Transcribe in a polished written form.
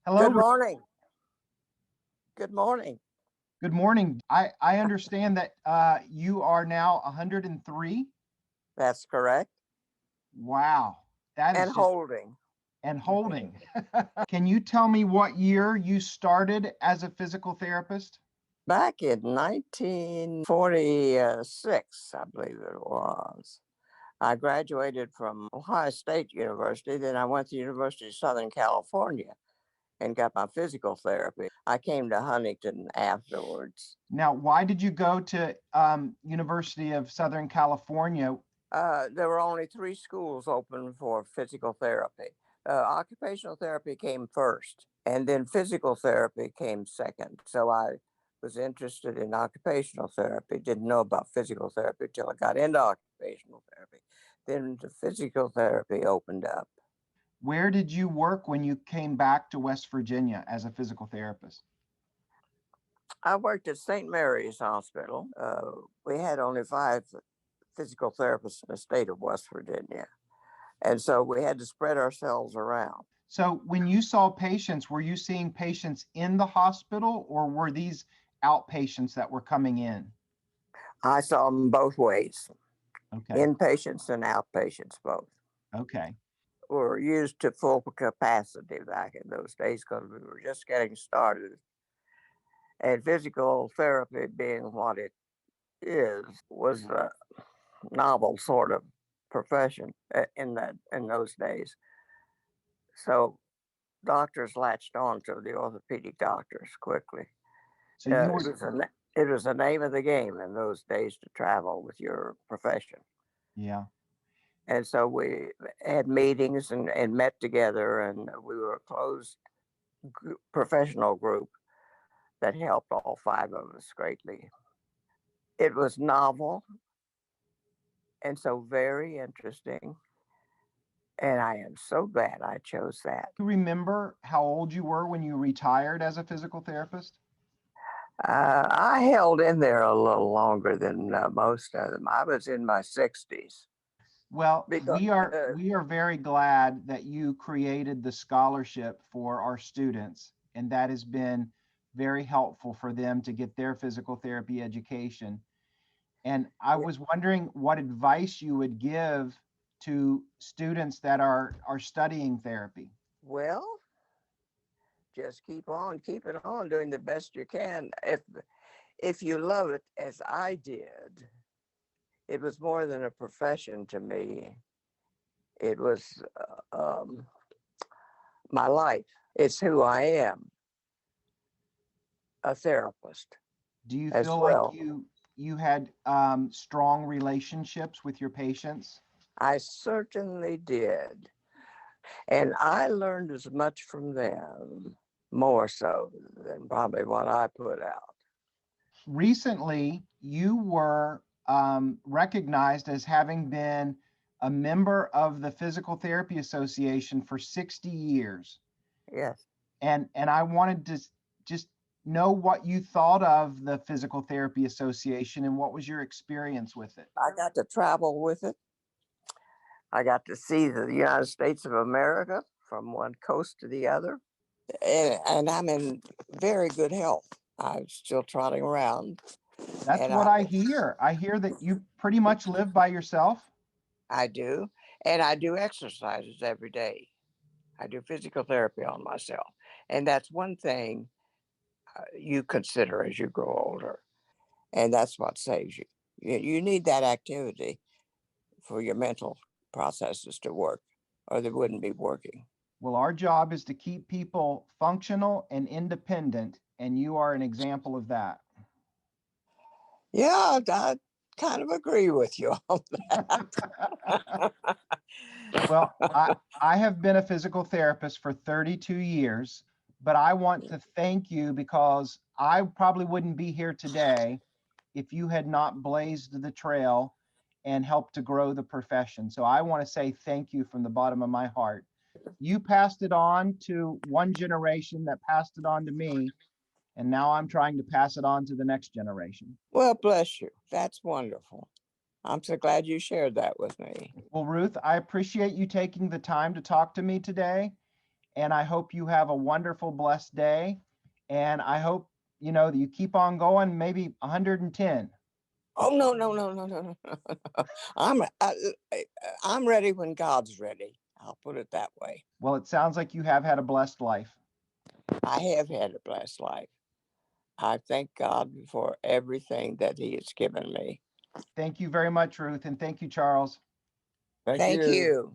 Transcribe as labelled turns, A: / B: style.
A: Hello.
B: Good morning. Good morning.
A: Good morning. I understand that you are now 103.
B: That's correct.
A: Wow. That is
B: And
A: just
B: holding.
A: and holding. Can you tell me what year you started as a physical therapist?
B: Back in 1946, I believe it was. I graduated from Ohio State University. Then I went to the University of Southern California and got my physical therapy. I came to Huntington afterwards.
A: Now, why did you go to University of Southern California?
B: There were only 3 schools open for physical therapy. Occupational therapy came first, and then physical therapy came second. So I was interested in occupational therapy, didn't know about physical therapy till I got into occupational therapy. Then the physical therapy opened up.
A: Where did you work when you came back to West Virginia as a physical therapist?
B: I worked at St. Mary's Hospital. We had only 5 physical therapists in the state of West Virginia. And so we had to spread ourselves around.
A: So when you saw patients, were you seeing patients in the hospital or were these outpatients that were coming in?
B: I saw them both ways,
A: Okay.
B: inpatients and outpatients both.
A: Okay.
B: Were used to full capacity back in those days because we were just getting started. And physical therapy, being what it is, was a novel sort of profession in those days. So doctors latched on to the orthopedic doctors quickly.
A: So you were,
B: It was the name of the game in those days to travel with your profession.
A: yeah.
B: And so we had meetings and met together, and we were a closed professional group that helped all 5 of us greatly. It was novel and so very interesting. And I am so glad I chose that.
A: You remember how old you were when you retired as a physical therapist?
B: I held in there a little longer than most of them. I was in my 60s.
A: Well,
B: Because,
A: we are very glad that you created the scholarship for our students, and that has been very helpful for them to get their physical therapy education. And I was wondering what advice you would give to students that are studying therapy.
B: well, just keep on keeping on doing the best you can. If you love it as I did, it was more than a profession to me. It was my life. It's who I am, a therapist
A: Do you
B: as
A: feel like
B: well.
A: you had strong relationships with your patients?
B: I certainly did. And I learned as much from them, more so than probably what I put out.
A: Recently, you were recognized as having been a member of the Physical Therapy Association for 60 years.
B: Yes.
A: And I wanted to just know what you thought of the Physical Therapy Association and what was your experience with it.
B: I got to travel with it. I got to see the United States of America from one coast to the other. And I'm in very good health. I'm still trotting around.
A: That's
B: And
A: what I hear. I hear that you pretty much live by yourself.
B: I do. And I do exercises every day. I do physical therapy on myself. And that's one thing you consider as you grow older. And that's what saves you. You need that activity for your mental processes to work, or they wouldn't be working.
A: Well, our job is to keep people functional and independent, and you are an example of that.
B: Yeah, I kind of agree with you on that.
A: Well, I have been a physical therapist for 32 years, but I want to thank you because I probably wouldn't be here today if you had not blazed the trail and helped to grow the profession. So I want to say thank you from the bottom of my heart. You passed it on to one generation that passed it on to me, and now I'm trying to pass it on to the next generation.
B: Well, bless you. That's wonderful. I'm so glad you shared that with me.
A: Well, Ruth, I appreciate you taking the time to talk to me today. and I hope you have a wonderful, blessed day. And I hope, that you keep on going, maybe 110.
B: Oh, no, no, no, no, no, no. I'm ready when God's ready. I'll put it that way.
A: Well, it sounds like you have had a blessed life.
B: I have had a blessed life. I thank God for everything that He has given me.
A: Thank you very much, Ruth, and thank you, Charles.
B: Thank you.